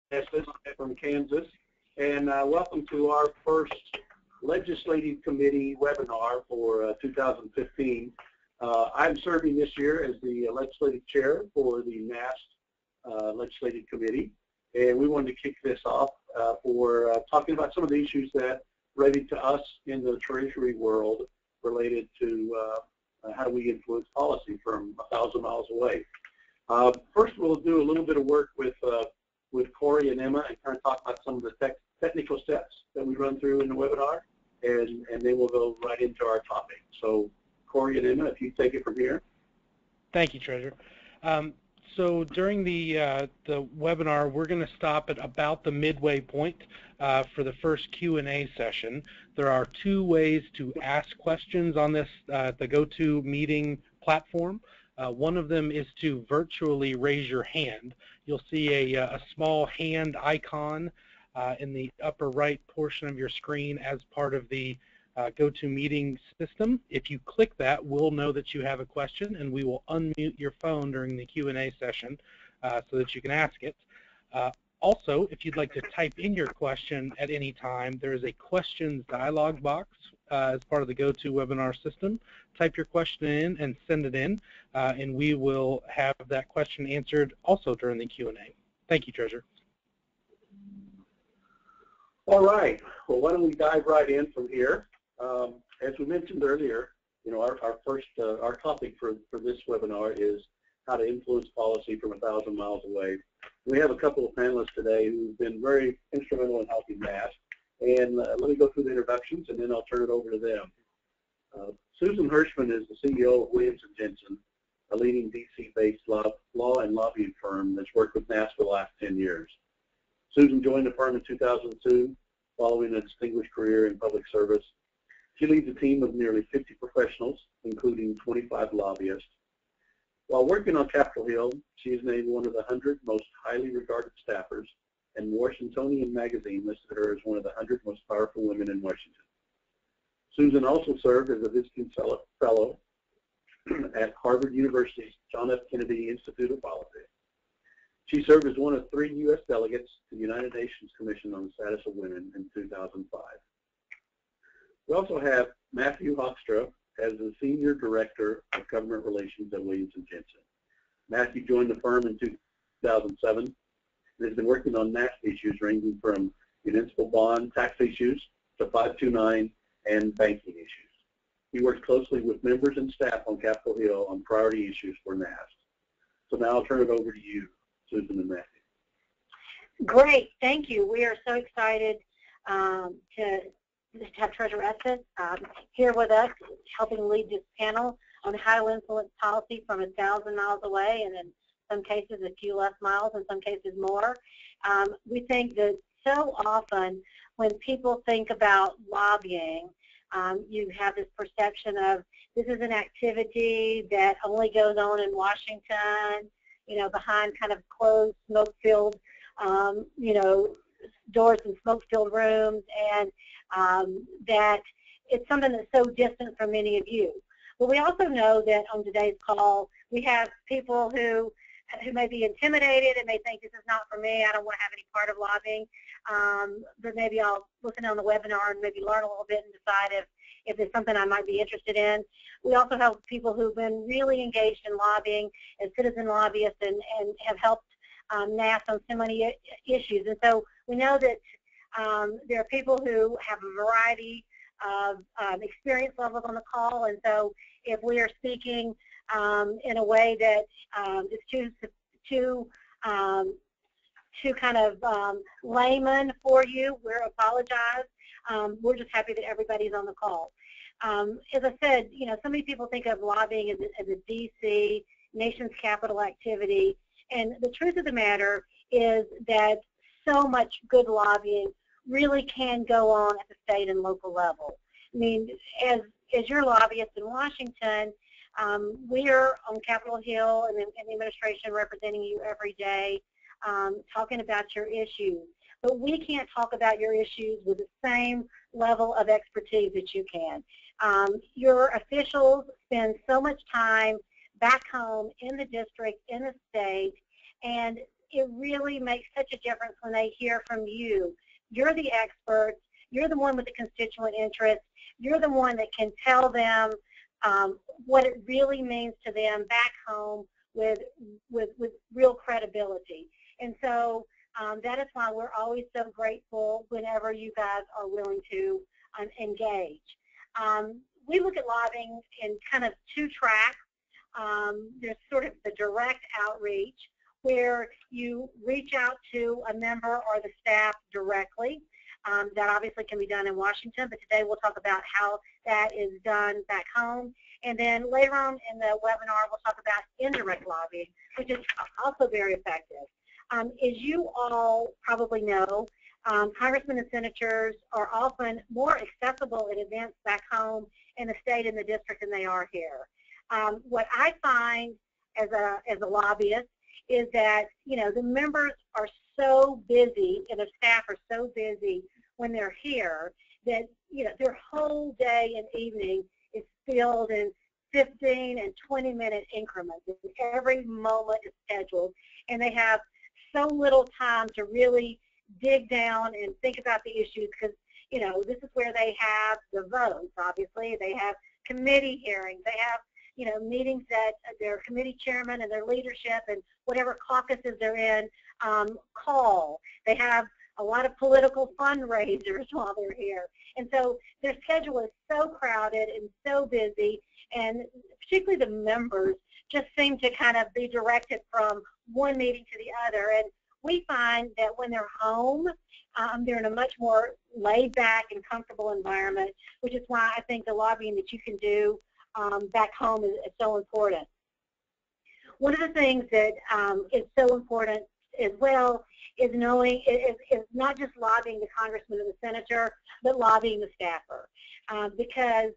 Estes from Kansas, and welcome to our first Legislative Committee webinar for 2015. I'm serving this year as the Legislative Chair for the NAST Legislative Committee, and we wanted to kick this off for talking about some of the issues that relate to us in the Treasury world related to how do we influence policy from 1,000 miles away. First, we'll do a little bit of work with Corey and Emma and kind of talk about some of the technical steps that we run through in the webinar, and then we'll go right into our topic. So, Corey and Emma, if you take it from here. Thank you, Treasurer. So during the webinar, we're going to stop at about the midway point for the first Q&A session. There are two ways to ask questions on this the GoToMeeting platform. One of them is to virtually raise your hand. You'll see a small hand icon in the upper right portion of your screen as part of the GoToMeeting system. If you click that, we'll know that you have a question, and we will unmute your phone during the Q&A session so that you can ask it. Also, if you'd like to type in your question at any time, there is a questions dialog box as part of the GoToWebinar system. Type your question in and send it in, and we will have that question answered also during the Q&A. Thank you, Treasurer. All right. Well, why don't we dive right in from here? As we mentioned earlier, you know, our topic for this webinar is how to influence policy from 1,000 miles away. We have a couple of panelists today who've been very instrumental in helping that. And let me go through the introductions, and then I'll turn it over to them. Susan Hirschman is the CEO of Williams & Jensen, a leading DC-based law and lobbying firm that's worked with NAST for the last 10 years. Susan joined the firm in 2002, following a distinguished career in public service. She leads a team of nearly 50 professionals, including 25 lobbyists. While working on Capitol Hill, she is named one of the 100 most highly regarded staffers, and Washingtonian magazine listed her as one of the 100 most powerful women in Washington. Susan also served as a visiting fellow at Harvard University's John F. Kennedy Institute of Politics. She served as one of 3 U.S. delegates to the United Nations Commission on the Status of Women in 2005. We also have Matthew Hoekstra as the Senior Director of Government Relations at Williams & Jensen. Matthew joined the firm in 2007 and has been working on NAST issues ranging from municipal bond tax issues to 529 and banking issues. He works closely with members and staff on Capitol Hill on priority issues for NAST. So now I'll turn it over to you, Susan and Matthew. Great, thank you. We are so excited to have Treasurer Estes here with us, helping lead this panel on how to influence policy from 1,000 miles away, and in some cases a few less miles, in some cases more. We think that so often when people think about lobbying, you have this perception of this is an activity that only goes on in Washington, you know, behind kind of closed, smoke-filled, you know, doors and smoke-filled rooms, and that it's something that's so distant from many of you. But we also know that on today's call, we have people who may be intimidated and may think this is not for me, I don't want to have any part of lobbying, but maybe I'll listen on the webinar and maybe learn a little bit and decide if it's something I might be interested in. We also have people who've been really engaged in lobbying as citizen lobbyists and have helped NAST on so many issues. And so we know that there are people who have a variety of experience levels on the call, and so if we are speaking in a way that is too kind of layman for you, we apologize. We're just happy that everybody's on the call. As I said, you know, so many people think of lobbying as a DC, nation's capital activity, and the truth of the matter is that so much good lobbying really can go on at the state and local level. I mean, as your lobbyist in Washington, we're on Capitol Hill and the administration representing you every day, talking about your issues. But we can't talk about your issues with the same level of expertise that you can. Your officials spend so much time back home in the district, in the state, And it really makes such a difference when they hear from you. You're the experts. You're the one with the constituent interest. You're the one that can tell them what it really means to them back home with real credibility. And so that is why we're always so grateful whenever you guys are willing to engage. We look at lobbying in kind of two tracks. There's sort of the direct outreach, where you reach out to a member or the staff directly. That obviously can be done in Washington, but today we'll talk about how that is done back home. And then later on in the webinar, we'll talk about indirect lobbying, which is also very effective. As you all probably know, congressmen and senators are often more accessible at events back home in the state and the district than they are here. What I find as a lobbyist is that, the members are so busy and the staff are so busy when they're here that, their whole day and evening is filled in 15 and 20-minute increments. Every moment is scheduled, and they have so little time to really dig down and think about the issues because, this is where they have the votes, obviously. They have committee hearings. They have, meetings that their committee chairman and their leadership and whatever caucuses they're in call. They have a lot of political fundraisers while they're here. And so their schedule is so crowded and so busy, and particularly the members just seem to kind of be directed from one meeting to the other. And we find that when they're home, they're in a much more laid-back and comfortable environment, which is why I think the lobbying that you can do back home is so important. One of the things that is so important as well is knowing is not just lobbying the congressman or the senator, but lobbying the staffer, because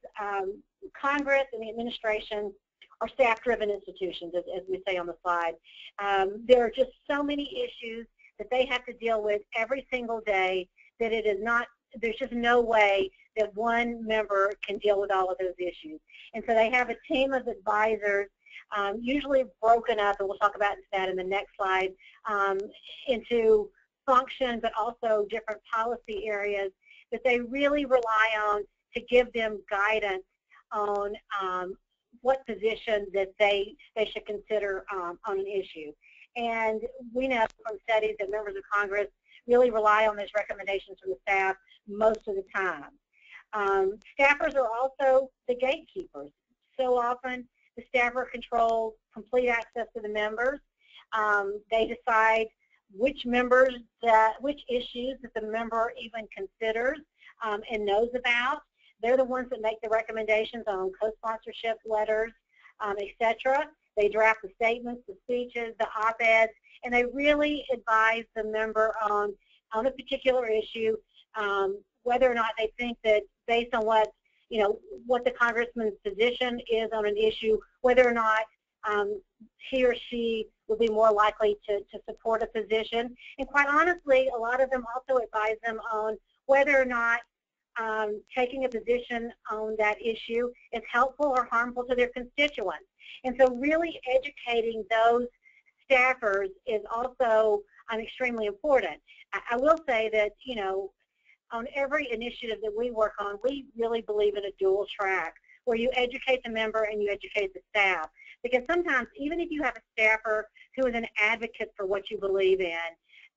Congress and the administration are staff-driven institutions, as we say on the slide. There are just so many issues that they have to deal with every single day that it is not, there's just no way that one member can deal with all of those issues. And so they have a team of advisors, usually broken up, and we'll talk about that in the next slide, into function but also different policy areas that they really rely on to give them guidance on what position that they should consider on an issue. And we know from studies that members of Congress really rely on those recommendations from the staff most of the time. Staffers are also the gatekeepers. So often the staffer controls complete access to the members. They decide which issues that the member even considers and knows about. They're the ones that make the recommendations on co-sponsorship letters, etc. They draft the statements, the speeches, the op-eds, and they really advise the member on a particular issue, whether or not they think that based on what the congressman's position is on an issue, whether or not he or she will be more likely to support a position. And quite honestly, a lot of them also advise them on whether or not taking a position on that issue is helpful or harmful to their constituents. And so really educating those staffers is also extremely important. I will say that, on every initiative that we work on, we really believe in a dual track where you educate the member and you educate the staff. Because sometimes, even if you have a staffer who is an advocate for what you believe in,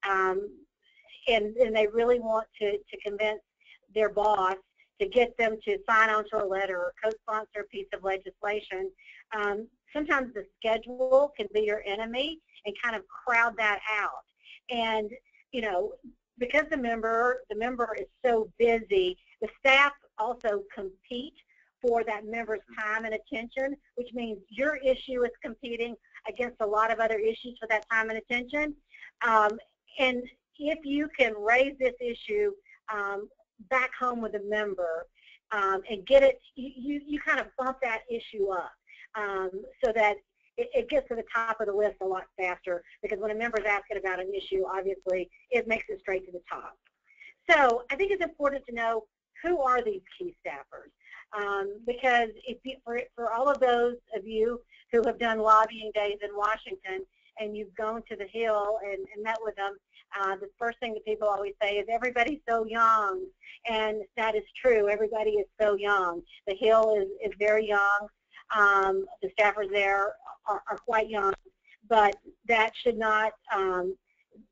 and they really want to convince their boss to get them to sign on to a letter or co-sponsor a piece of legislation, sometimes the schedule can be your enemy and kind of crowd that out. And, because the member is so busy, the staff also compete for that member's time and attention, which means your issue is competing against a lot of other issues for that time and attention. And if you can raise this issue back home with a member and get it, you kind of bump that issue up so that it gets to the top of the list a lot faster, because when a member is asking about an issue, obviously it makes it straight to the top. So I think it's important to know who are these key staffers, because for all of those of you who have done lobbying days in Washington, and you've gone to the Hill and met with them, the first thing that people always say is everybody's so young, and that is true. Everybody is so young. The Hill is very young. The staffers there are quite young, but that should not,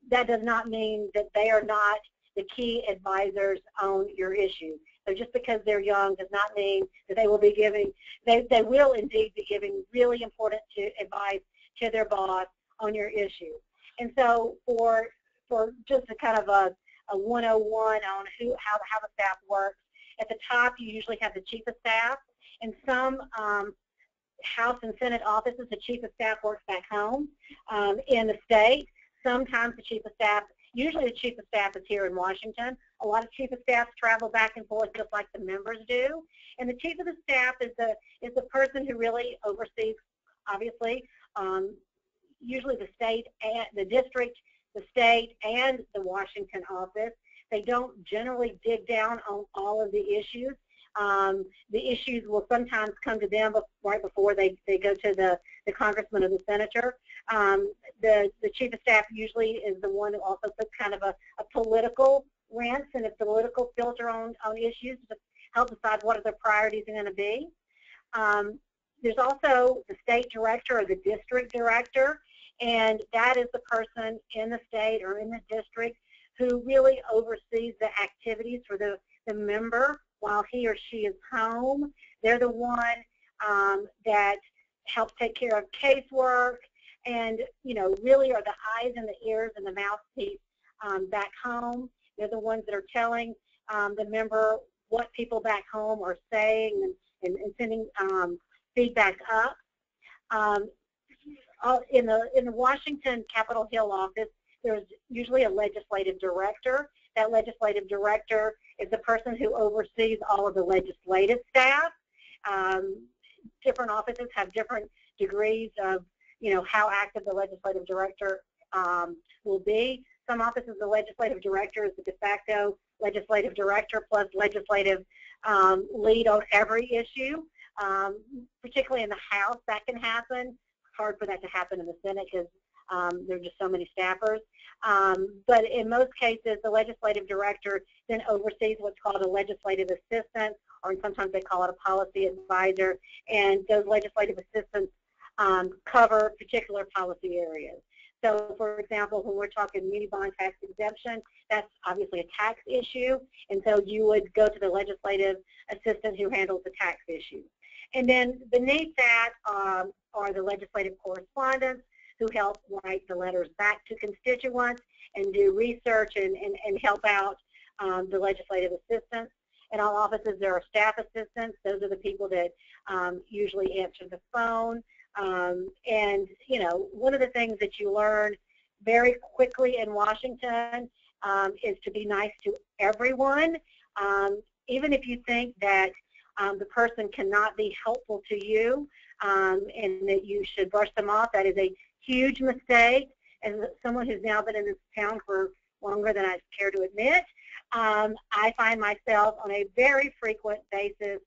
that does not mean that they are not the key advisors on your issue. So just because they're young does not mean that they will be giving, they will indeed be giving really important advice to their boss on your issue. And so for just a kind of a 101 on how the staff works, at the top you usually have the chief of staff. In some House and Senate offices, the chief of staff works back home in the state. Sometimes the chief of staff, usually the chief of staff is here in Washington. A lot of chief of staffs travel back and forth just like the members do. And the chief of the staff is the person who really oversees, obviously, usually the state and the district, the state, and the Washington office. They don't generally dig down on all of the issues. The issues will sometimes come to them right before they go to the congressman or the senator. The chief of staff usually is the one who also puts kind of a political rinse and a political filter on issues to help decide what their priorities are going to be. There's also the state director or the district director, and that is the person in the state or in the district who really oversees the activities for the member while he or she is home. They're the one that helps take care of casework and, you know, really are the eyes and the ears and the mouthpiece back home. They're the ones that are telling the member what people back home are saying and sending feedback up. In the Washington Capitol Hill office, there's usually a legislative director. That legislative director is the person who oversees all of the legislative staff. Different offices have different degrees of, you know, how active the legislative director will be. Some offices, the legislative director is the de facto legislative director plus legislative lead on every issue. Particularly in the House, that can happen. It's hard for that to happen in the Senate because there are just so many staffers. But in most cases, the legislative director then oversees what's called a legislative assistant, or sometimes they call it a policy advisor, and those legislative assistants cover particular policy areas. So, for example, when we're talking muni bond tax exemption, that's obviously a tax issue, and so you would go to the legislative assistant who handles the tax issue. And then beneath that are the legislative correspondents who help write the letters back to constituents and do research and help out the legislative assistants. In all offices, there are staff assistants. Those are the people that usually answer the phone. And, you know, one of the things that you learn very quickly in Washington is to be nice to everyone. Even if you think that the person cannot be helpful to you and that you should brush them off, that is a huge mistake. As someone who's now been in this town for longer than I care to admit, I find myself on a very frequent basis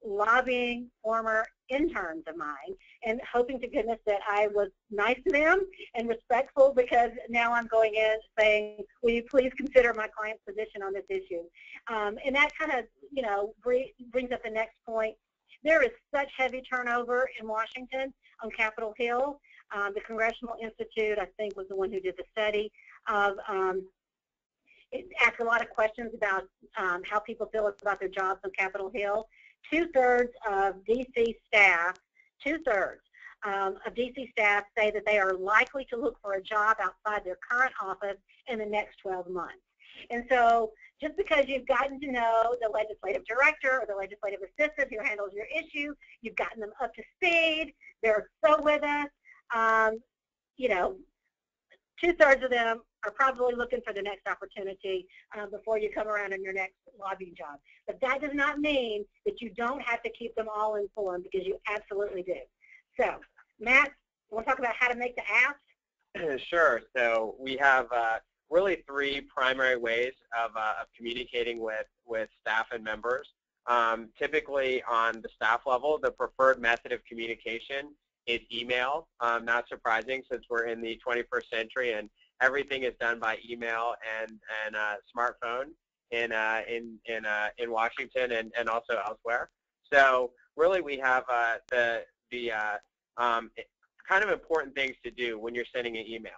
lobbying former interns of mine and hoping to goodness that I was nice to them and respectful, because now I'm going in saying, will you please consider my client's position on this issue? And that kind of, you know, brings up the next point. There is such heavy turnover in Washington on Capitol Hill. The Congressional Institute, I think, was the one who did the study of it asked a lot of questions about how people feel about their jobs on Capitol Hill. Two-thirds of DC staff, of DC staff say that they are likely to look for a job outside their current office in the next 12 months. And so just because you've gotten to know the legislative director or the legislative assistant who handles your issue, you've gotten them up to speed, they're so with us, you know, two-thirds of them are probably looking for the next opportunity before you come around in your next lobbying job. But that does not mean that you don't have to keep them all informed, because you absolutely do. So, Matt, you want to talk about how to make the ask? Sure. So we have really three primary ways of communicating with staff and members. Typically on the staff level, the preferred method of communication is email. Not surprising, since we're in the 21st century and everything is done by email and smartphone in Washington and also elsewhere. So really, we have the kind of important things to do when you're sending an email.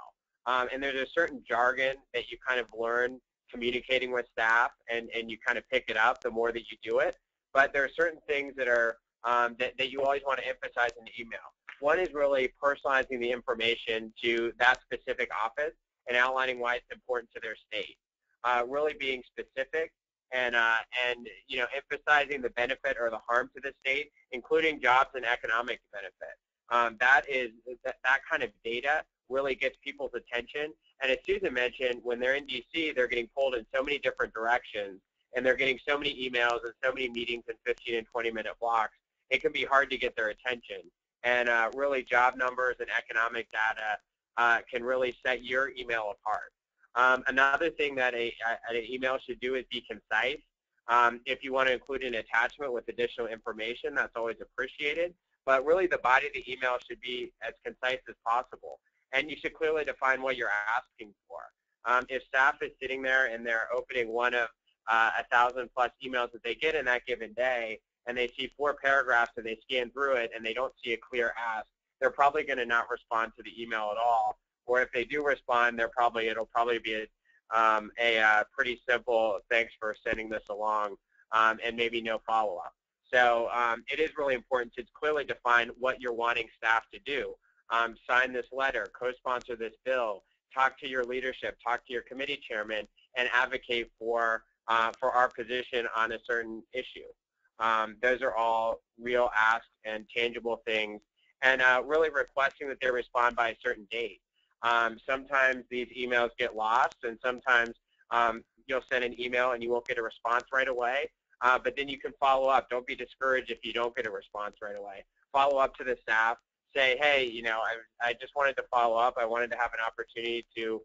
And there's a certain jargon that you kind of learn communicating with staff, and you kind of pick it up the more that you do it. But there are certain things that are that you always want to emphasize in the email. One is really personalizing the information to that specific office and outlining why it's important to their state. Really being specific and emphasizing the benefit or the harm to the state, including jobs and economic benefit. That kind of data really gets people's attention. And as Susan mentioned, when they're in DC, they're getting pulled in so many different directions, and they're getting so many emails and so many meetings in 15 and 20-minute blocks, it can be hard to get their attention. And really, job numbers and economic data can really set your email apart. Another thing that an email should do is be concise. If you want to include an attachment with additional information, that's always appreciated. But really, the body of the email should be as concise as possible. And you should clearly define what you're asking for. If staff is sitting there and they're opening one of 1,000+ emails that they get in that given day, and they see 4 paragraphs and they scan through it and they don't see a clear ask, they're probably going to not respond to the email at all. Or if they do respond, it'll probably be a pretty simple thanks for sending this along, and maybe no follow-up. So it is really important to clearly define what you're wanting staff to do. Sign this letter, co-sponsor this bill, talk to your leadership, talk to your committee chairman, and advocate for our position on a certain issue. Those are all real asks and tangible things, and really requesting that they respond by a certain date. Sometimes these emails get lost, and sometimes you'll send an email and you won't get a response right away, but then you can follow up. Don't be discouraged if you don't get a response right away. Follow up to the staff. Say, hey, I just wanted to follow up. I wanted to have an opportunity to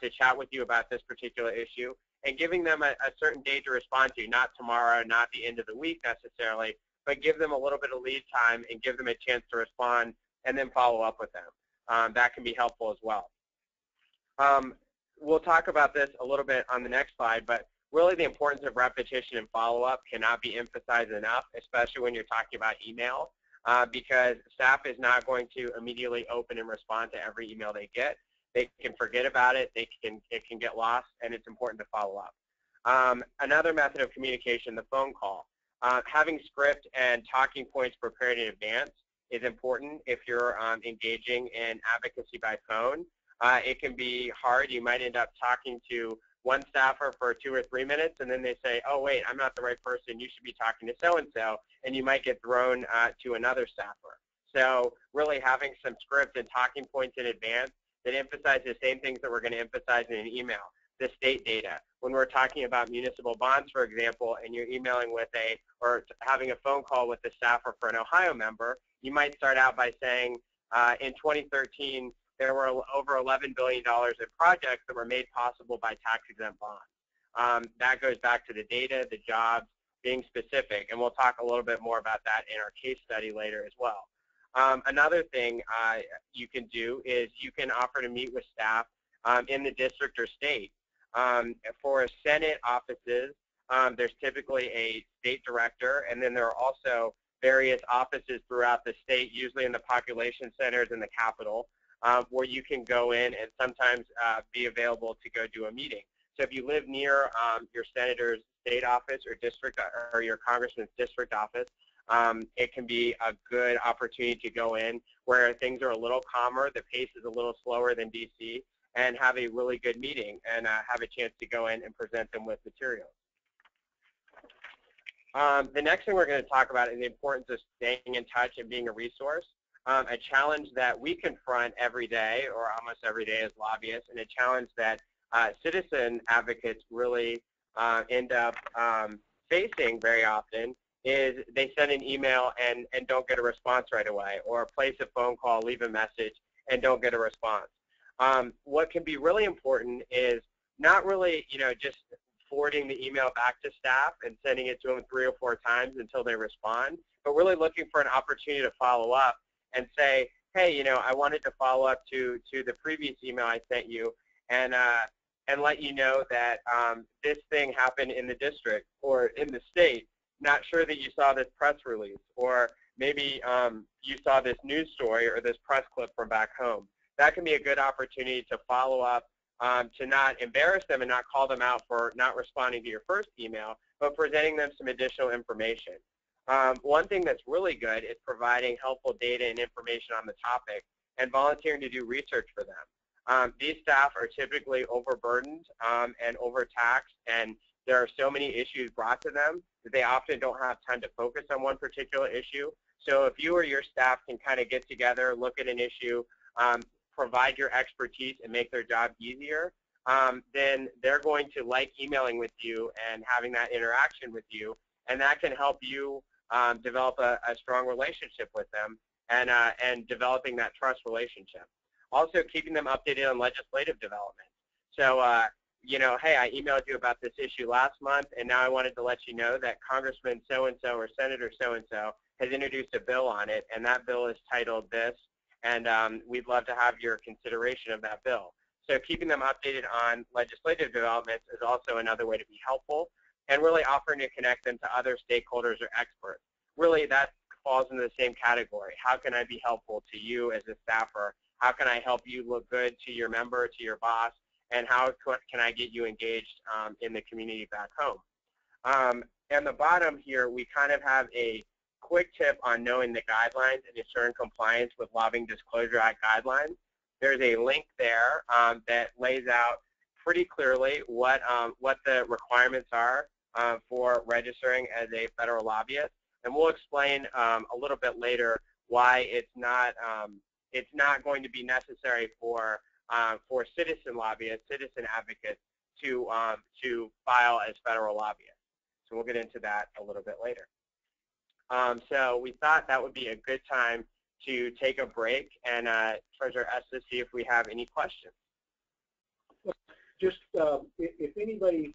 chat with you about this particular issue, and giving them a certain date to respond to, not tomorrow, not the end of the week necessarily, but give them a little bit of lead time and give them a chance to respond, and then follow up with them. That can be helpful as well. We'll talk about this a little bit on the next slide, but really the importance of repetition and follow-up cannot be emphasized enough, especially when you're talking about email. Because staff is not going to immediately open and respond to every email they get. They can forget about it. It can get lost, and it's important to follow up. Another method of communication, the phone call. Having script and talking points prepared in advance is important if you're engaging in advocacy by phone. It can be hard. You might end up talking to one staffer for 2 or 3 minutes, and then they say, oh, wait, I'm not the right person. You should be talking to so-and-so, and you might get thrown to another staffer. So really having some script and talking points in advance that emphasize the same things that we're going to emphasize in an email. The state data. When we're talking about municipal bonds, for example, and you're emailing with or having a phone call with the staffer for an Ohio member, you might start out by saying, in 2013, there were over $11 billion in projects that were made possible by tax-exempt bonds. That goes back to the data, the jobs, being specific, and we'll talk a little bit more about that in our case study later as well. Another thing you can do is you can offer to meet with staff in the district or state. For Senate offices, there's typically a state director, and then there are also various offices throughout the state, usually in the population centers in the capital, where you can go in and sometimes be available to go do a meeting. So if you live near your senator's state office or district or your congressman's district office, it can be a good opportunity to go in where things are a little calmer, the pace is a little slower than DC, and have a really good meeting and have a chance to go in and present them with materials. The next thing we're going to talk about is the importance of staying in touch and being a resource. A challenge that we confront every day, or almost every day as lobbyists, and a challenge that citizen advocates really end up facing very often is they send an email and don't get a response right away, or place a phone call, leave a message, and don't get a response. What can be really important is not really, just forwarding the email back to staff and sending it to them 3 or 4 times until they respond, but really looking for an opportunity to follow up and say, hey, I wanted to follow up to the previous email I sent you and let you know that this thing happened in the district or in the state. Not sure that you saw this press release, or maybe you saw this news story or this press clip from back home. That can be a good opportunity to follow up, to not embarrass them and not call them out for not responding to your first email, but presenting them some additional information. One thing that's really good is providing helpful data and information on the topic and volunteering to do research for them. These staff are typically overburdened and overtaxed, and there are so many issues brought to them that they often don't have time to focus on one particular issue. So if you or your staff can kind of get together, look at an issue, provide your expertise, and make their job easier, then they're going to like emailing with you and having that interaction with you, and that can help you develop a strong relationship with them and developing that trust relationship. Also, keeping them updated on legislative developments. So, hey, I emailed you about this issue last month, and now I wanted to let you know that Congressman so-and-so or Senator so-and-so has introduced a bill on it, and that bill is titled this, and we'd love to have your consideration of that bill. So keeping them updated on legislative developments is also another way to be helpful, and really offering to connect them to other stakeholders or experts. Really, that falls into the same category. How can I be helpful to you as a staffer? How can I help you look good to your member, to your boss? And how can I get you engaged in the community back home? And the bottom here, we kind of have a quick tip on knowing the guidelines and ensuring compliance with Lobbying Disclosure Act guidelines. There's a link there that lays out pretty clearly what the requirements are for registering as a federal lobbyist. And we'll explain a little bit later why it's not going to be necessary for citizen lobbyists, citizen advocates to file as federal lobbyists. So we'll get into that a little bit later. So we thought that would be a good time to take a break and Treasurer Estes, see if we have any questions. Just if anybody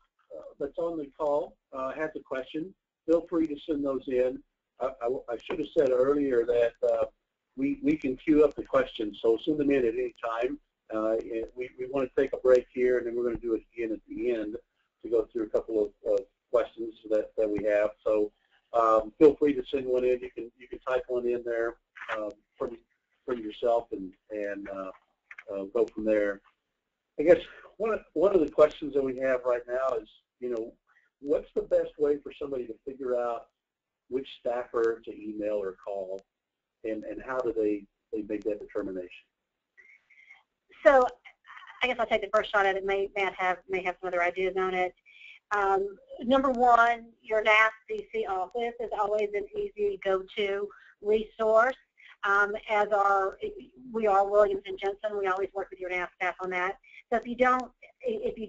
that's on the call has a question, feel free to send those in. I should have said earlier that we can queue up the questions, so send them in at any time. We want to take a break here, and then we're going to do it again at the end to go through a couple of questions that we have. So feel free to send one in. You can type one in there from yourself and go from there. I guess one of the questions that we have right now is, what's the best way for somebody to figure out which staffer to email or call, and how do they make that determination? So I guess I'll take the first shot at it. Matt may have some other ideas on it. Number one, your NASS DC office is always an easy go-to resource. As we are Williams & Jensen, we always work with your NASS staff on that. So if you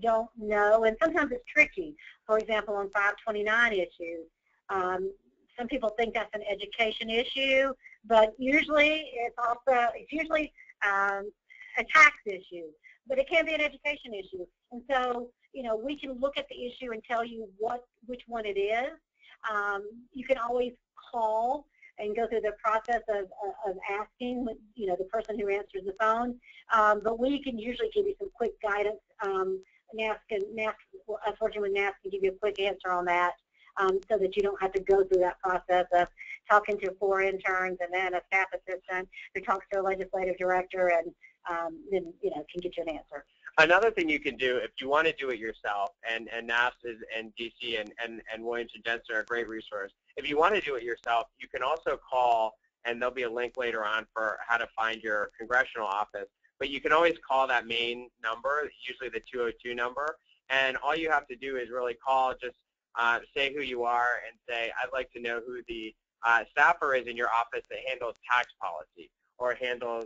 don't know, and sometimes it's tricky. For example, on 529 issues, some people think that's an education issue, but usually it's usually a tax issue, but it can be an education issue. And so, we can look at the issue and tell you which one it is. You can always call and go through the process of asking, the person who answers the phone. But we can usually give you some quick guidance. Us working with NASS can give you a quick answer on that, so that you don't have to go through that process of talking to 4 interns and then a staff assistant who talks to a legislative director and then can get you an answer. Another thing you can do if you want to do it yourself, and NASS and DC and Williams & Jensen are a great resource. If you want to do it yourself, you can also call, and there'll be a link later on for how to find your congressional office. But you can always call that main number, usually the 202 number, and all you have to do is really call, just say who you are and say, I'd like to know who the staffer is in your office that handles tax policy or handles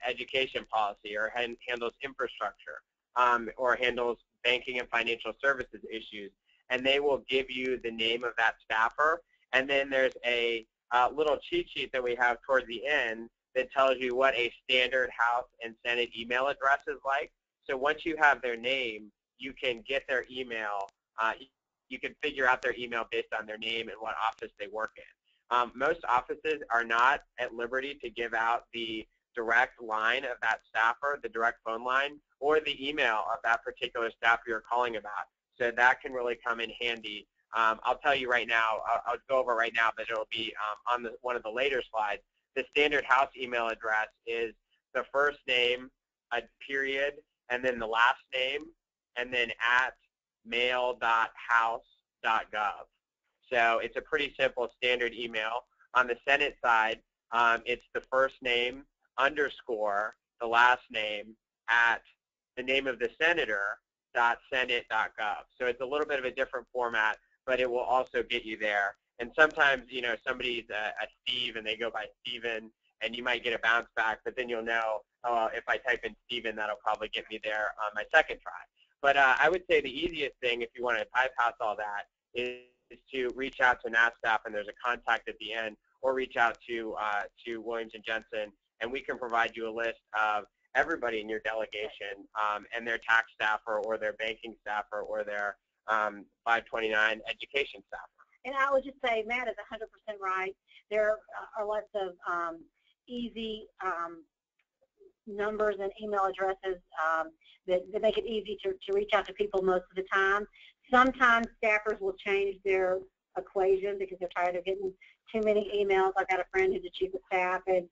education policy or handles infrastructure or handles banking and financial services issues. And they will give you the name of that staffer. And then there's a little cheat sheet that we have towards the end that tells you what a standard House and Senate email address is like. So once you have their name, you can get their email. You can figure out their email based on their name and what office they work in. Most offices are not at liberty to give out the direct line of that staffer, the direct phone line, or the email of that particular staffer you're calling about. So that can really come in handy. I'll tell you right now, I'll go over right now, but it'll be on one of the later slides. The standard house email address is the first name, a period, and then the last name, and then at mail.house.gov. So it's a pretty simple standard email. On the Senate side, it's the first name underscore the last name at the name of the senator .senate.gov. So it's a little bit of a different format, but it will also get you there. And sometimes, you know, somebody's a Steve and they go by Steven, and you might get a bounce back, but then you'll know, oh, if I type in Steven, that'll probably get me there on my second try. But I would say the easiest thing, if you want to bypass all that, is to reach out to NASDAP, and there's a contact at the end, or reach out to Williams & Jensen, and we can provide you a list of everybody in your delegation and their tax staffer or their banking staffer or their 529 education staffer. And I would just say Matt is 100% right. There are lots of easy numbers and email addresses that make it easy to reach out to people most of the time. Sometimes staffers will change their equation because they're tired of getting too many emails. I've got a friend who's the chief of staff, and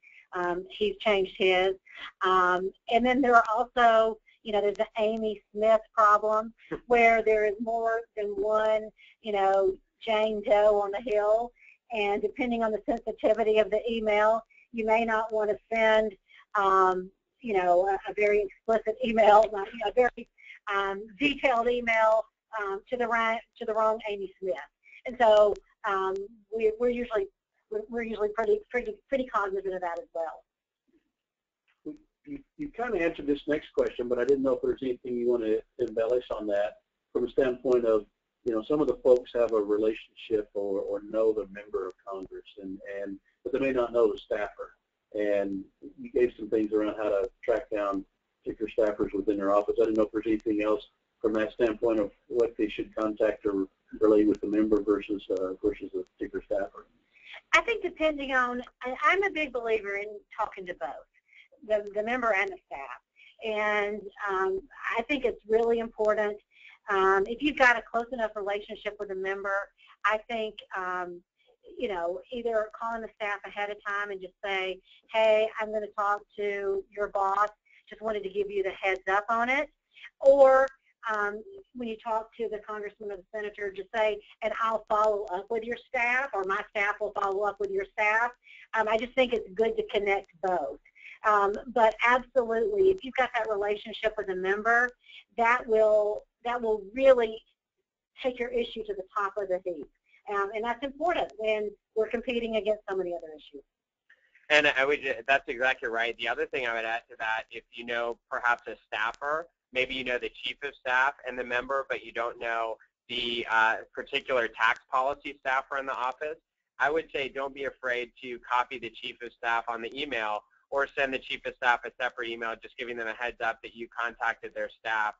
he's changed his. And then there are also, you know, there's the Amy Smith problem where there is more than one, you know, Jane Doe on the Hill, and depending on the sensitivity of the email, you may not want to send, you know, a very explicit email, a very detailed email to the wrong Amy Smith. And so we're usually pretty cognizant of that as well. You kind of answered this next question, but I didn't know if there's anything you want to embellish on that from a standpoint of, you know, some of the folks have a relationship or know the member of Congress, but they may not know the staffer. And you gave some things around how to track down particular staffers within their office. I didn't know if there's anything else from that standpoint of what they should contact or relate with the member versus a particular staffer. I think depending on, I'm a big believer in talking to both, the member and the staff. And I think it's really important. If you've got a close enough relationship with a member, I think, you know, either calling the staff ahead of time and just say, hey, I'm going to talk to your boss, just wanted to give you the heads up on it. Or when you talk to the congressman or the senator, just say, and I'll follow up with your staff, or my staff will follow up with your staff. I just think it's good to connect both. But absolutely, if you've got that relationship with a member, that will really take your issue to the top of the heap. And that's important when we're competing against so many other issues. And that's exactly right. The other thing I would add to that, if you know perhaps a staffer, maybe you know the chief of staff and the member, but you don't know the particular tax policy staffer in the office, I would say don't be afraid to copy the chief of staff on the email, or send the chief of staff a separate email just giving them a heads up that you contacted their staff.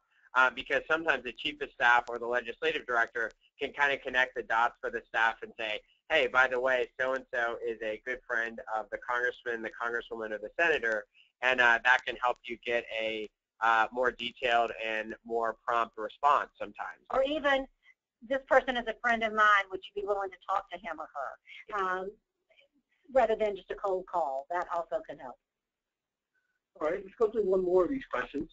Because sometimes the chief of staff or the legislative director can kind of connect the dots for the staff and say, hey, by the way, so-and-so is a good friend of the congressman, the congresswoman, or the senator, and that can help you get a more detailed and more prompt response sometimes. Or even, this person is a friend of mine, would you be willing to talk to him or her? Rather than just a cold call. That also can help. All right, let's go through one more of these questions.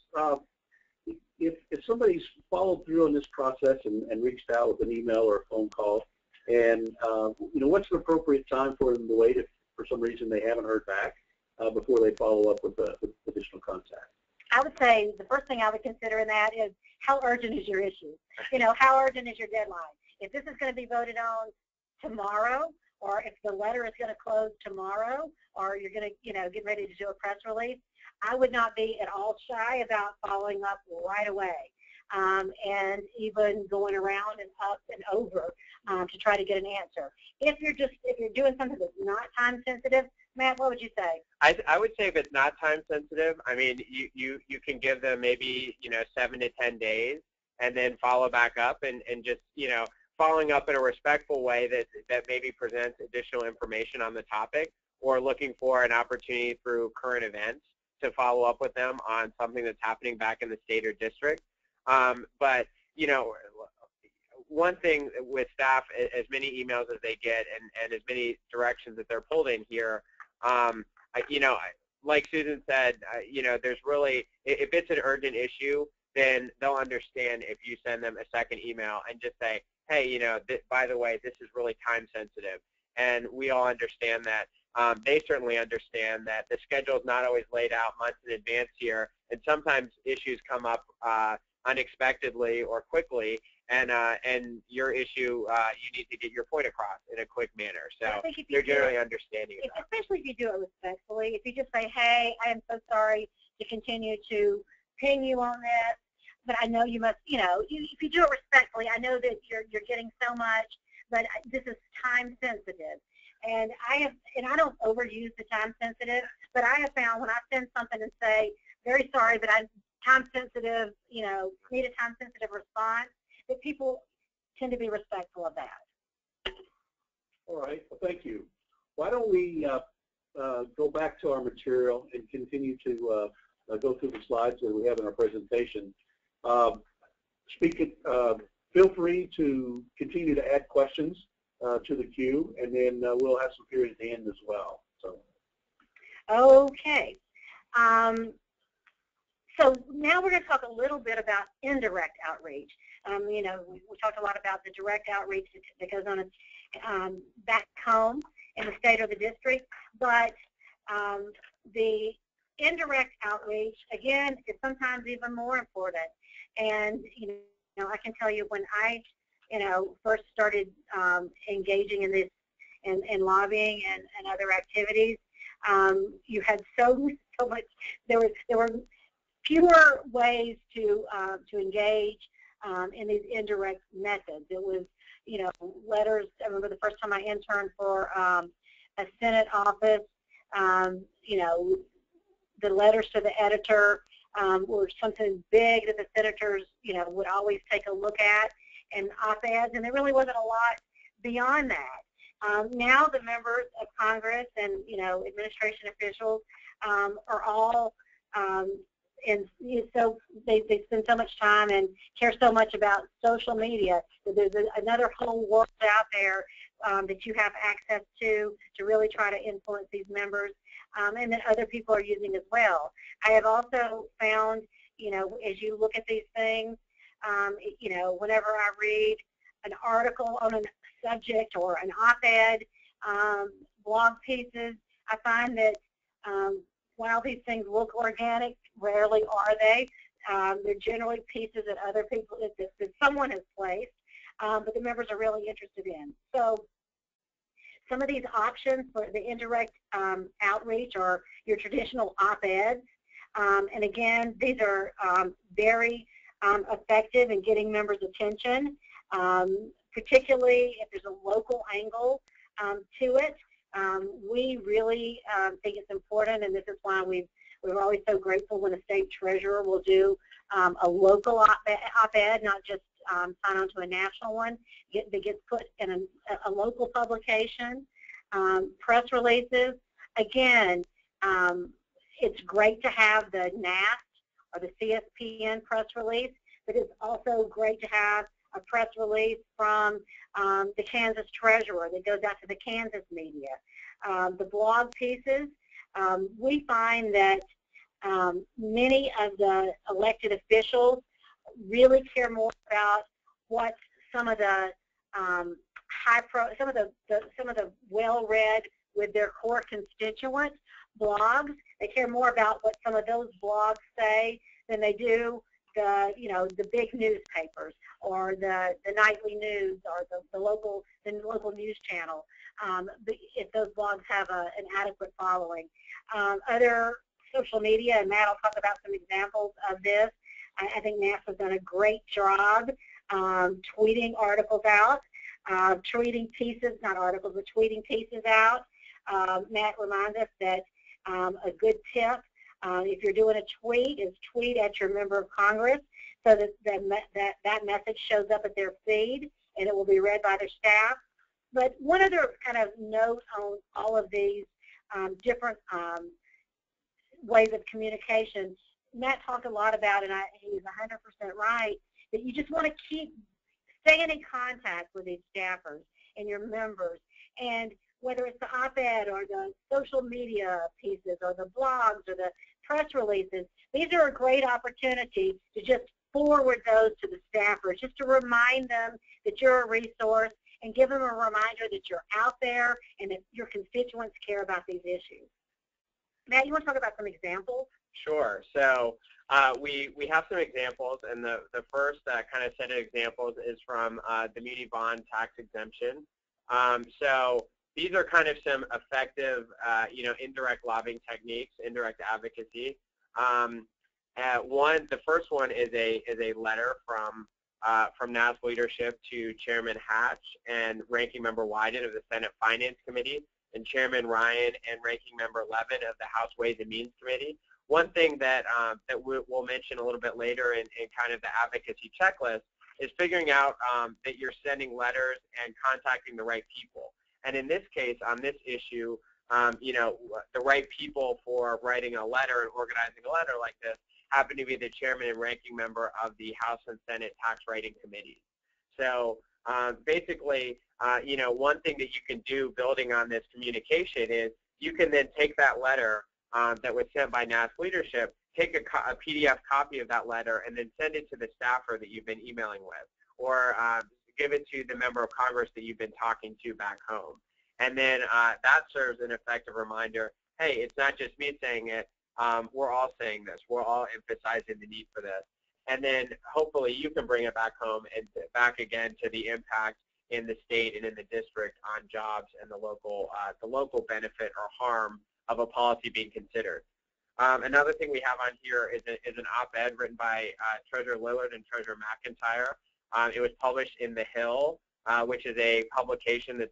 If somebody's followed through on this process and reached out with an email or a phone call, and you know, what's an appropriate time for them to wait if for some reason they haven't heard back before they follow up with additional contact? I would say the first thing I would consider in that is, how urgent is your issue? You know, how urgent is your deadline? If this is going to be voted on tomorrow, or if the letter is going to close tomorrow, or you're going to, you know, get ready to do a press release, I would not be at all shy about following up right away, and even going around and up and over to try to get an answer. If you're doing something that's not time sensitive, Matt, what would you say? I would say if it's not time sensitive, I mean, you can give them maybe, you know, 7 to 10 days, and then follow back up and just, you know, following up in a respectful way that maybe presents additional information on the topic, or looking for an opportunity through current events to follow up with them on something that's happening back in the state or district. But, you know, one thing with staff, as many emails as they get and as many directions that they're pulled in here, you know, like Susan said, you know, there's really, if it's an urgent issue, then they'll understand if you send them a second email and just say, hey, you know, by the way, this is really time sensitive. And we all understand that. They certainly understand that the schedule is not always laid out months in advance here, and sometimes issues come up unexpectedly or quickly, and your issue, you need to get your point across in a quick manner. So they're generally understanding of that. Especially if you do it respectfully. If you just say, hey, I am so sorry to continue to ping you on this, but I know you must, you know, if you do it respectfully, I know that you're getting so much, but this is time sensitive. And I don't overuse the time sensitive, but I have found when I send something and say, very sorry, but I'm time sensitive, you know, need a time sensitive response, that people tend to be respectful of that. All right, well, thank you. Why don't we go back to our material and continue to go through the slides that we have in our presentation. Feel free to continue to add questions to the queue, and then we'll have some period at the end as well. So. Okay. So now we're going to talk a little bit about indirect outreach. You know, we talked a lot about the direct outreach that goes on back home in the state or the district, but the indirect outreach, again, is sometimes even more important. And, you know, I can tell you when I, you know, first started engaging in this, in lobbying and other activities, you had so much, there were fewer ways to engage in these indirect methods. It was, you know, letters. I remember the first time I interned for a Senate office, you know, the letters to the editor were something big that the senators, you know, would always take a look at, and op-eds, and there really wasn't a lot beyond that. Now the members of Congress and, you know, administration officials are all, and so they spend so much time and care so much about social media that there's another whole world out there that you have access to really try to influence these members, and that other people are using as well. I have also found, you know, as you look at these things, you know, whenever I read an article on a subject or an op-ed, blog pieces, I find that while these things look organic, rarely are they. They're generally pieces that other people, that someone has placed, but the members are really interested in. So some of these options for the indirect outreach are your traditional op-eds. And again, these are very effective in getting members' attention, particularly if there's a local angle to it. We really think it's important, and this is why we're always so grateful when a state treasurer will do a local op-ed, not just sign on to a national one that gets put in a local publication. Press releases, again, it's great to have the NAST or the CSPN press release, but it's also great to have a press release from the Kansas treasurer that goes out to the Kansas media. The blog pieces, we find that many of the elected officials really care more about what some of the some of the well-read with their core constituents blogs. They care more about what some of those blogs say than they do the, you know, the big newspapers or the nightly news or the local news channel, if those blogs have an adequate following. Other social media, and Matt will talk about some examples of this. I think NASA's done a great job tweeting articles out, tweeting pieces, not articles, but tweeting pieces out. Matt reminds us that a good tip, if you're doing a tweet, is tweet at your member of Congress so that message shows up at their feed and it will be read by their staff. But one other kind of note on all of these different ways of communication. Matt talked a lot about, and he's 100% right, that you just want to keep staying in contact with these staffers and your members. And whether it's the op-ed or the social media pieces or the blogs or the press releases, these are a great opportunity to just forward those to the staffers, just to remind them that you're a resource and give them a reminder that you're out there and that your constituents care about these issues. Matt, you want to talk about some examples? Sure. So we have some examples, and the first kind of set of examples is from the muni bond tax exemption. So these are kind of some effective, indirect lobbying techniques, indirect advocacy. The first one is a letter from NAS leadership to Chairman Hatch and Ranking Member Wyden of the Senate Finance Committee, and Chairman Ryan and Ranking Member Levin of the House Ways and Means Committee. One thing that we'll mention a little bit later in kind of the advocacy checklist is figuring out that you're sending letters and contacting the right people. And in this case, on this issue, the right people for writing a letter and organizing a letter like this happen to be the chairman and ranking member of the House and Senate tax writing committees. So basically, one thing that you can do building on this communication is you can then take that letter that was sent by NAS leadership, take a PDF copy of that letter, and then send it to the staffer that you've been emailing with, or give it to the member of Congress that you've been talking to back home. And then that serves an effective reminder, hey, it's not just me saying it, we're all saying this, we're all emphasizing the need for this. And then hopefully you can bring it back home and back again to the impact in the state and in the district on jobs and the local benefit or harm of a policy being considered. Another thing we have on here is an op-ed written by Treasurer Lillard and Treasurer McIntyre. It was published in The Hill, which is a publication that's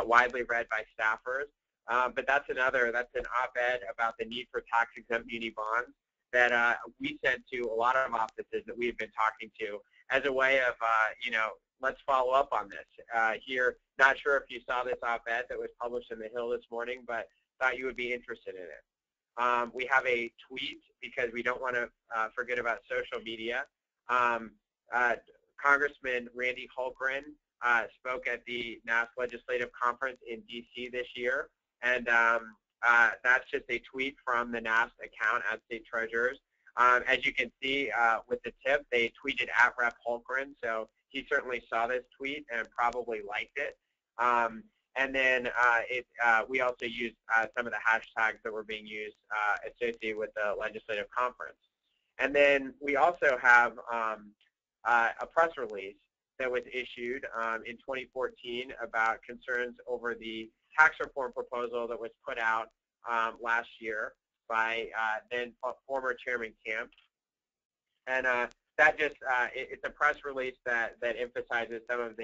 widely read by staffers. But that's an op-ed about the need for tax-exempt muni bonds that we sent to a lot of offices that we've been talking to as a way of, let's follow up on this. Here, not sure if you saw this op-ed that was published in The Hill this morning, but thought you would be interested in it. We have a tweet because we don't want to forget about social media. Congressman Randy Hultgren spoke at the NAS Legislative Conference in D.C. this year, and that's just a tweet from the NAS account at State Treasurers. As you can see with the tip, they tweeted at Rep. Hultgren, so he certainly saw this tweet and probably liked it. And then we also used some of the hashtags that were being used associated with the legislative conference. And then we also have a press release that was issued in 2014 about concerns over the tax reform proposal that was put out last year by then former Chairman Camp. And that just it's a press release that emphasizes some of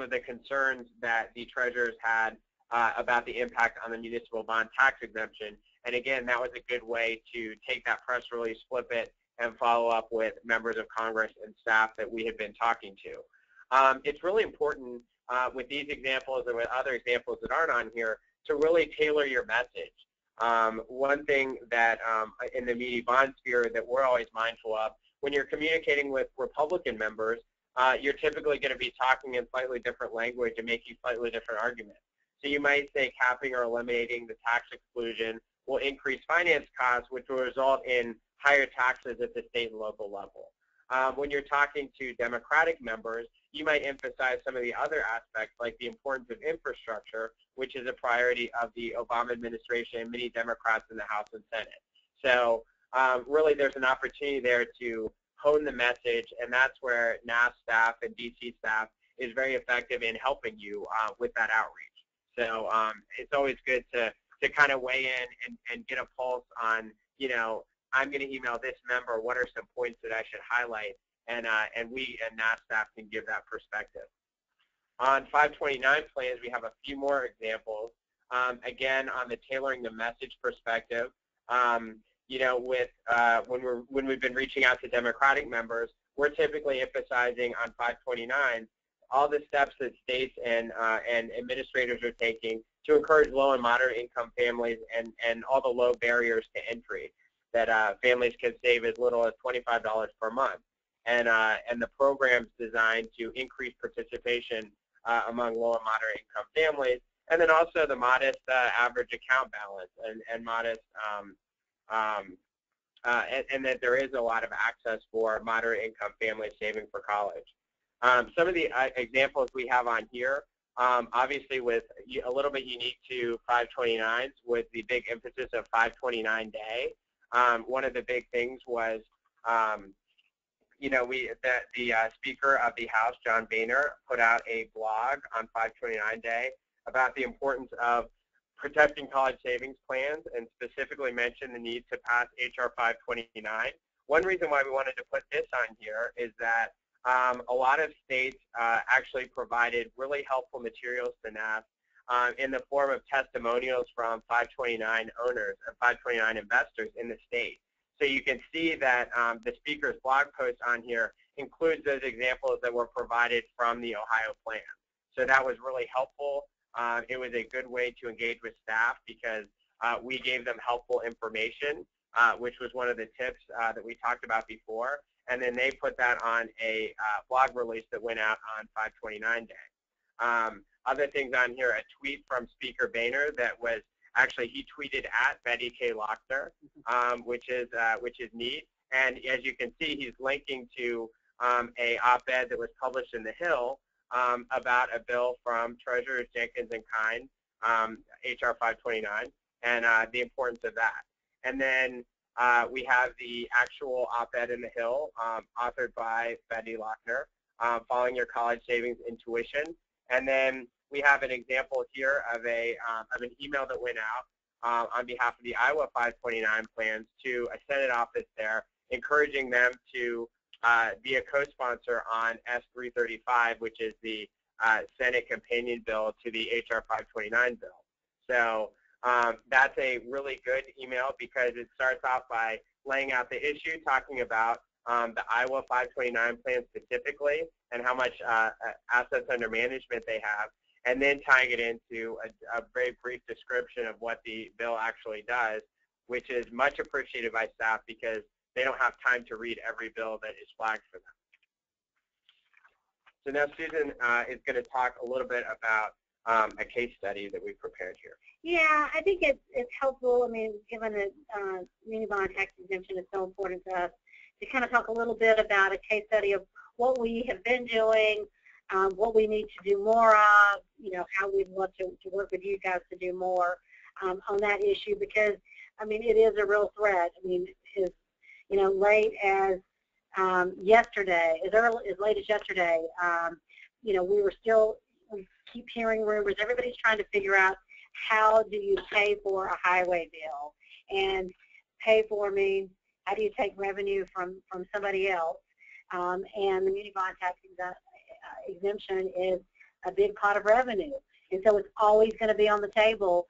the concerns that the treasurers had about the impact on the municipal bond tax exemption. And again, that was a good way to take that press release, flip it, and follow up with members of Congress and staff that we had been talking to. It's really important with these examples and with other examples that aren't on here to really tailor your message. One thing that in the muni bond sphere that we're always mindful of, when you're communicating with Republican members, you're typically going to be talking in slightly different language and making slightly different arguments. So you might say capping or eliminating the tax exclusion will increase finance costs, which will result in higher taxes at the state and local level. When you're talking to Democratic members, you might emphasize some of the other aspects like the importance of infrastructure, which is a priority of the Obama administration and many Democrats in the House and Senate. So really there's an opportunity there to hone the message, and that's where NAS staff and DC staff is very effective in helping you with that outreach. So it's always good to kind of weigh in and get a pulse on, I'm going to email this member, what are some points that I should highlight, and we and NAS staff can give that perspective. On 529 plans, we have a few more examples. Again, on the tailoring the message perspective, when we've been reaching out to Democratic members, we're typically emphasizing on 529 all the steps that states and administrators are taking to encourage low and moderate income families and all the low barriers to entry that families can save as little as $25 per month. And the program's designed to increase participation among low and moderate income families, and then also the modest average account balance and modest and that there is a lot of access for moderate income families saving for college. Some of the examples we have on here, obviously with a little bit unique to 529s with the big emphasis of 529 day. One of the big things was, you know, the Speaker of the House, John Boehner, put out a blog on 529 day about the importance of protecting college savings plans and specifically mentioned the need to pass H.R. 529. One reason why we wanted to put this on here is that a lot of states actually provided really helpful materials to NASS in the form of testimonials from 529 owners or 529 investors in the state. So you can see that the speaker's blog post on here includes those examples that were provided from the Ohio plan. So that was really helpful. It was a good way to engage with staff because we gave them helpful information, which was one of the tips that we talked about before. And then they put that on a blog release that went out on 529 day. Other things on here, a tweet from Speaker Boehner that was actually, he tweeted at Betty K. Lochner, which is neat. And as you can see, he's linking to a op-ed that was published in The Hill about a bill from Treasurers Jenkins and Kine, H.R. 529, and the importance of that. And then we have the actual op-ed in The Hill, authored by Betty Lochner, Following Your College Savings Intuition. And then we have an example here of an email that went out on behalf of the Iowa 529 plans to a Senate office there, encouraging them to be a co-sponsor on S335, which is the Senate companion bill to the HR 529 bill. So that's a really good email because it starts off by laying out the issue, talking about the Iowa 529 plan specifically and how much assets under management they have, and then tying it into a very brief description of what the bill actually does, which is much appreciated by staff because they don't have time to read every bill that is flagged for them. So now Susan is going to talk a little bit about a case study that we prepared here. Yeah, I think it's helpful. I mean, given that muni bond tax exemption is so important to us, to kind of talk a little bit about a case study of what we have been doing, what we need to do more of, you know, how we'd love to work with you guys to do more on that issue because, I mean, it is a real threat. I mean, as you know, late as yesterday, as late as yesterday, you know, we keep hearing rumors. Everybody's trying to figure out how do you pay for a highway bill, and pay for means how do you take revenue from somebody else, and the muni bond tax exemption is a big pot of revenue, and so it's always going to be on the table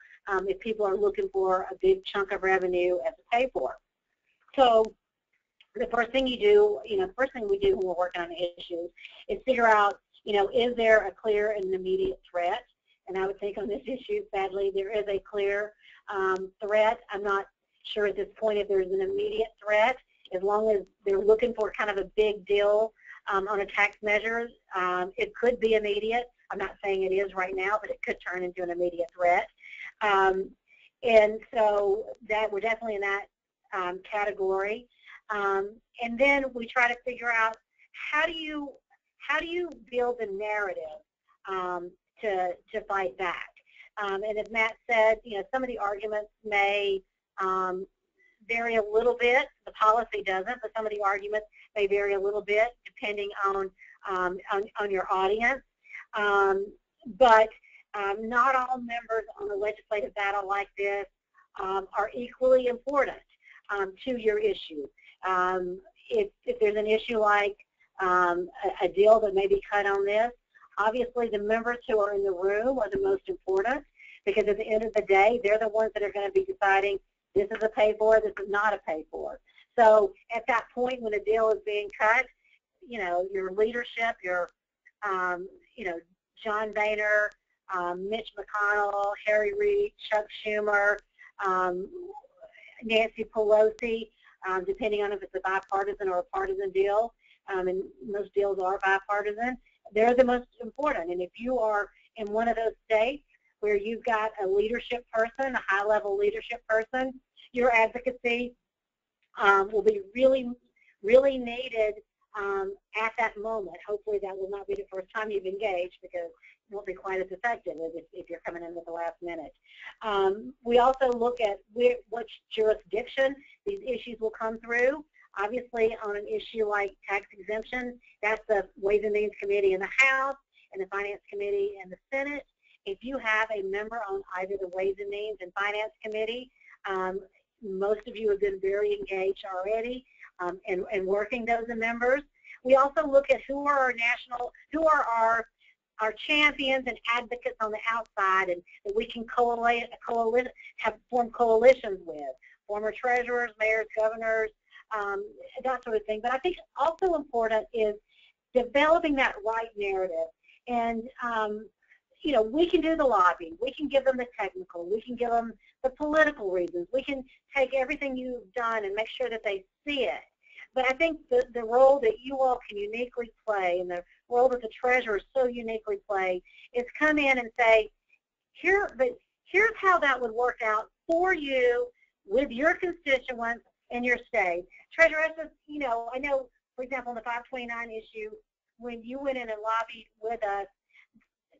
if people are looking for a big chunk of revenue as a pay for. So the first thing you do, you know, the first thing we do when we're working on issues is figure out, you know, is there a clear and immediate threat? And I would think on this issue, sadly, there is a clear threat. I'm not sure at this point if there's an immediate threat. As long as they're looking for kind of a big deal on a tax measure, it could be immediate. I'm not saying it is right now, but it could turn into an immediate threat. And so that we're definitely in that category. And then we try to figure out how do you build a narrative to fight back. And as Matt said, you know, some of the arguments may vary a little bit. The policy doesn't, but some of the arguments may vary a little bit depending on your audience. But not all members on a legislative battle like this are equally important to your issue. If there's an issue like a deal that may be cut on this, obviously the members who are in the room are the most important because at the end of the day, they're the ones that are going to be deciding this is a pay for, this is not a pay for. So at that point when a deal is being cut, you know, your leadership, your you know, John Boehner, Mitch McConnell, Harry Reid, Chuck Schumer, Nancy Pelosi, depending on if it's a bipartisan or a partisan deal, and most deals are bipartisan. They're the most important. And if you are in one of those states where you've got a leadership person, a high-level leadership person, your advocacy will be really, really needed at that moment. Hopefully that will not be the first time you've engaged, because it won't be quite as effective as if you're coming in at the last minute. We also look at which jurisdiction these issues will come through. Obviously, on an issue like tax exemption, that's the Ways and Means Committee in the House and the Finance Committee in the Senate. If you have a member on either the Ways and Means and Finance Committee, most of you have been very engaged already in working those members. We also look at who are our champions and advocates on the outside, and that we can form coalitions with, former treasurers, mayors, governors, that sort of thing. But I think also important is developing that right narrative. And you know, we can do the lobbying, we can give them the technical, we can give them the political reasons, we can take everything you've done and make sure that they see it. But I think the role that you all can uniquely play, and the role that the treasurers so uniquely play, is come in and say, here's how that would work out for you with your constituents in your state. Treasurer, you know, I know, for example, in the 529 issue, when you went in and lobbied with us,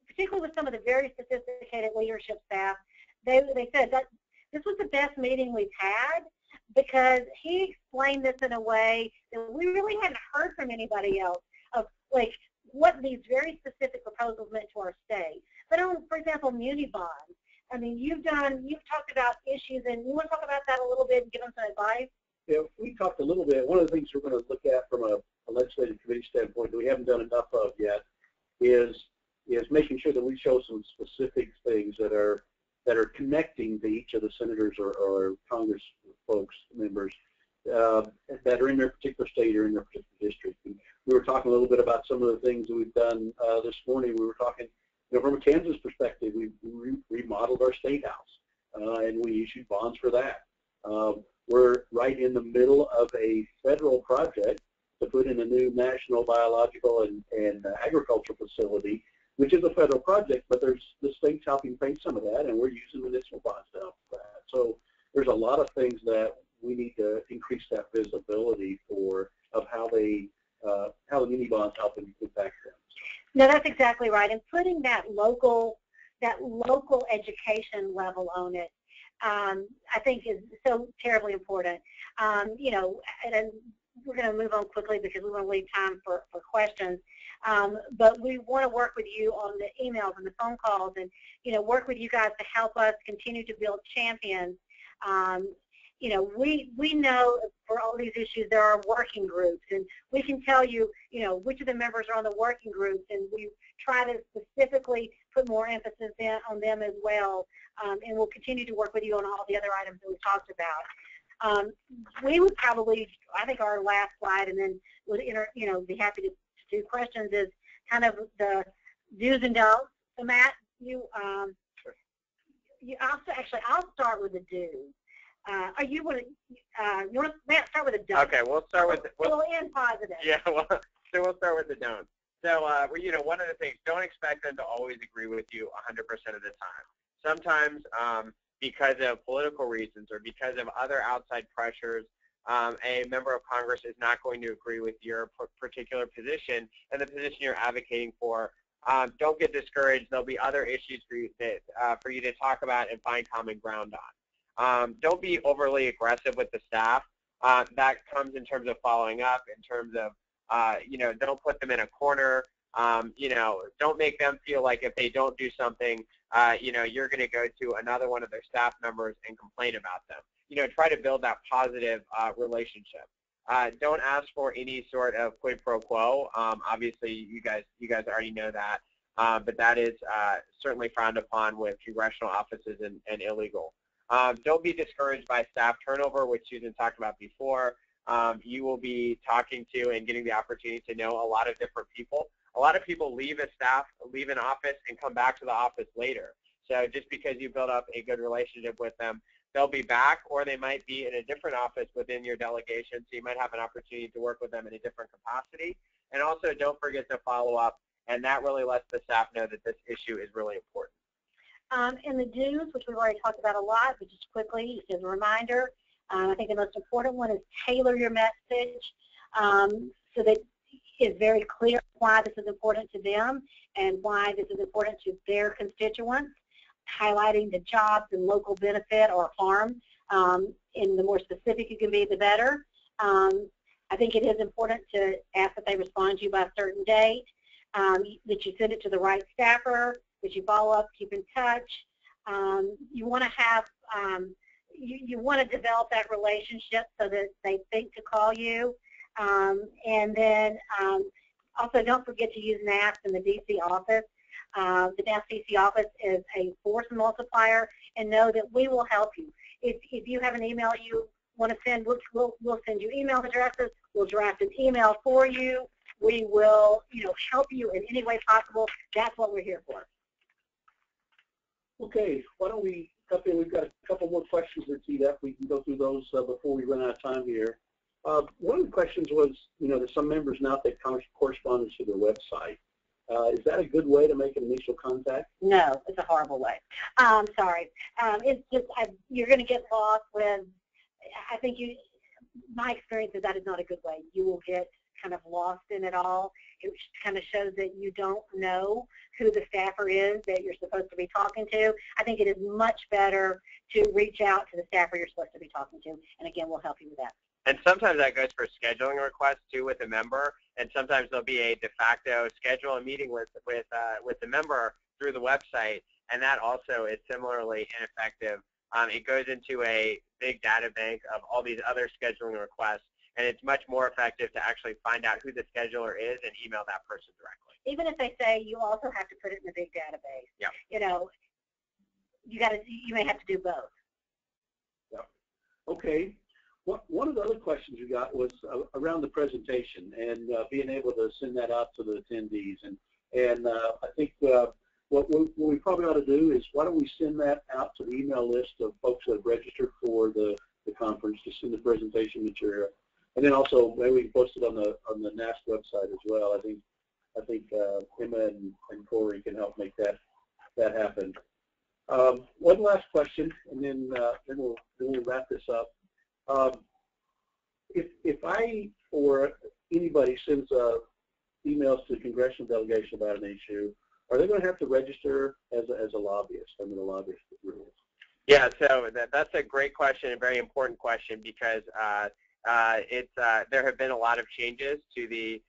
particularly with some of the very sophisticated leadership staff, they said that this was the best meeting we've had, because he explained this in a way that we really hadn't heard from anybody else, of like what these very specific proposals meant to our state. But on, for example, muni bonds, I mean, you've talked about issues, and you want to talk about that a little bit and give them some advice? Yeah, we talked a little bit. One of the things we're going to look at from a legislative committee standpoint that we haven't done enough of yet is making sure that we show some specific things that are connecting to each of the senators or Congress folks, members, that are in their particular state or in their particular district. And we were talking a little bit about some of the things that we've done this morning. We were talking, you know, from a Kansas perspective, we remodeled our state house, and we issued bonds for that. We're right in the middle of a federal project to put in a new national biological and agricultural facility, which is a federal project, but the state's helping pay some of that, and we're using municipal bonds to help that. So there's a lot of things that we need to increase that visibility of how the muni bonds help impact them. No, that's exactly right. And putting that local education level on it, I think is so terribly important. You know, and we're going to move on quickly because we want to leave time for questions. But we want to work with you on the emails and the phone calls, and, you know, work with you guys to help us continue to build champions. You know, we know for all these issues there are working groups, and we can tell you, you know, which of the members are on the working groups, and we try to specifically put more emphasis on them as well. And we'll continue to work with you on all the other items that we've talked about. We would probably, I think our last slide, and then would be happy to do questions, is kind of the do's and don'ts. So Matt, I'll start with the do's. You want to, Matt, start with the don'ts? Okay, we'll start with we'll end positive. Yeah, well, so we'll start with the don'ts. So, you know, one of the things, don't expect them to always agree with you 100% of the time. Sometimes, because of political reasons or because of other outside pressures, a member of Congress is not going to agree with your particular position and the position you're advocating for. Don't get discouraged. There'll be other issues for you to talk about and find common ground on. Don't be overly aggressive with the staff. That comes in terms of following up, in terms of, you know, don't put them in a corner. You know, don't make them feel like if they don't do something, you know, you're going to go to another one of their staff members and complain about them. You know, try to build that positive relationship. Don't ask for any sort of quid pro quo. Obviously, you guys already know that, but that is certainly frowned upon with congressional offices and illegal. Don't be discouraged by staff turnover, which Susan talked about before. You will be talking to and getting the opportunity to know a lot of different people. A lot of people leave an office and come back to the office later. So just because you build up a good relationship with them, they'll be back, or they might be in a different office within your delegation, so you might have an opportunity to work with them in a different capacity. And also, don't forget to follow up, and that really lets the staff know that this issue is really important. And the do's, which we've already talked about a lot, but just quickly, as a reminder, I think the most important one is tailor your message so that it's very clear why this is important to them and why this is important to their constituents, highlighting the jobs and local benefit or harm. And the more specific you can be, the better. I think it is important to ask that they respond to you by a certain date, that you send it to the right staffer, that you follow up, keep in touch. You want to have, you want to develop that relationship so that they think to call you. And then also don't forget to use NAST in the DC office. The NAST DC office is a force multiplier, and know that we will help you. If you have an email you want to send, we'll send you email addresses. We'll draft an email for you. We will, help you in any way possible. That's what we're here for. Okay, why don't we jump in? We've got a couple more questions that teed up. We can go through those before we run out of time here. One of the questions was, there's some members now that correspondence to their website. Is that a good way to make an initial contact? No, it's a horrible way. Sorry. It's just, you're going to get lost with, I think my experience is that is not a good way. You will get kind of lost in it all. It kind of shows that you don't know who the staffer is that you're supposed to be talking to. I think it is much better to reach out to the staffer you're supposed to be talking to, and again, we'll help you with that. And sometimes that goes for scheduling requests too with a member, and sometimes there'll be a de facto schedule a meeting with the member through the website, and that also is similarly ineffective. It goes into a big data bank of all these other scheduling requests, and it's much more effective to actually find out who the scheduler is and email that person directly. Even if they say you also have to put it in a big database, yeah. You may have to do both. Yeah. Okay. One of the other questions we got was around the presentation and being able to send that out to the attendees. And I think what we probably ought to do is, why don't we send that out to the email list of folks that have registered for the conference to send the presentation material, and then also maybe we can post it on the NAST website as well. I think Emma and Corey can help make that happen. One last question, and then we'll wrap this up. If I or anybody sends emails to the congressional delegation about an issue, are they going to have to register as a lobbyist under the lobbyist rules? Yeah, so that's a great question, a very important question, because there have been a lot of changes to the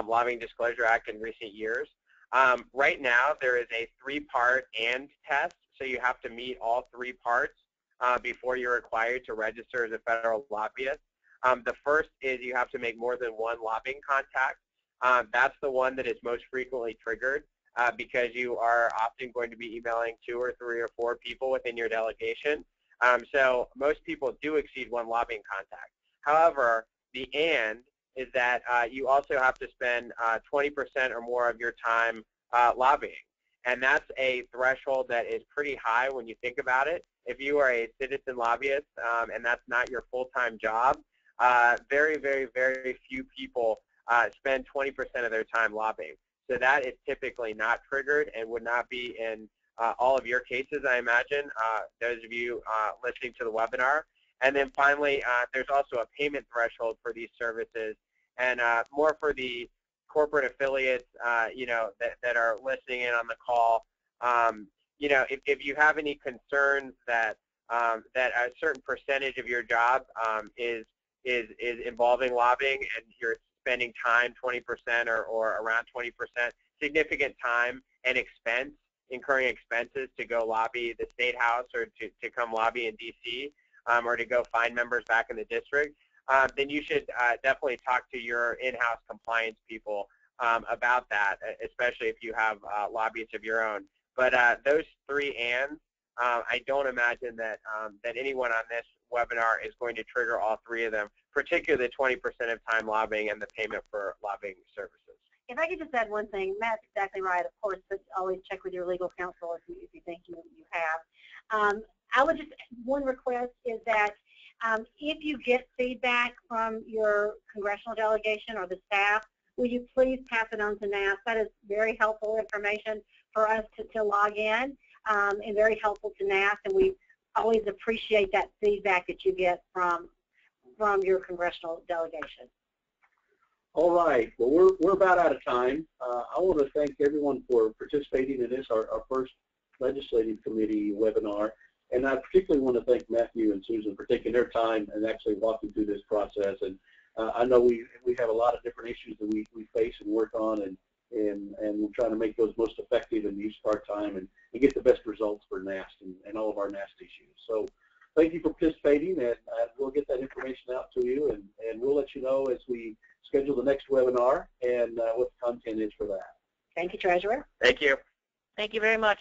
Lobbying Disclosure Act in recent years. Right now, there is a 3-part AND test, so you have to meet all 3 parts before you're required to register as a federal lobbyist. The first is you have to make more than 1 lobbying contact. That's the one that is most frequently triggered because you are often going to be emailing 2 or 3 or 4 people within your delegation. So most people do exceed 1 lobbying contact. However, the AND is that you also have to spend 20% or more of your time lobbying. And that's a threshold that is pretty high when you think about it. If you are a citizen lobbyist and that's not your full-time job, very, very, very few people spend 20% of their time lobbying. So that is typically not triggered and would not be in all of your cases, I imagine, those of you listening to the webinar. And then finally, there's also a payment threshold for these services, and more for the corporate affiliates, that are listening in on the call. If you have any concerns that a certain percentage of your job is involving lobbying, and you're spending time, 20% or around 20%, significant time and expense, incurring expenses to go lobby the State House or to come lobby in D.C. Or to go find members back in the district, then you should definitely talk to your in-house compliance people about that, especially if you have lobbyists of your own. But those 3 ands, I don't imagine that anyone on this webinar is going to trigger all 3 of them, particularly the 20% of time lobbying and the payment for lobbying services. if I could just add one thing, Matt's exactly right, of course, but always check with your legal counsel if you think you have. I would just, one request is that if you get feedback from your congressional delegation or the staff, will you please pass it on to NASS? That is very helpful information for us to log in and very helpful to NASS, and we always appreciate that feedback that you get from your congressional delegation. All right. Well, we're about out of time. I want to thank everyone for participating in this, our first legislative committee webinar. And I particularly want to thank Matthew and Susan for taking their time and actually walking through this process. And I know we have a lot of different issues that we face and work on, and we're trying to make those most effective and use our time and get the best results for NAST and all of our NAST issues. So thank you for participating, and we'll get that information out to you, and we'll let you know as we schedule the next webinar and what the content is for that. Thank you, Treasurer. Thank you. Thank you very much.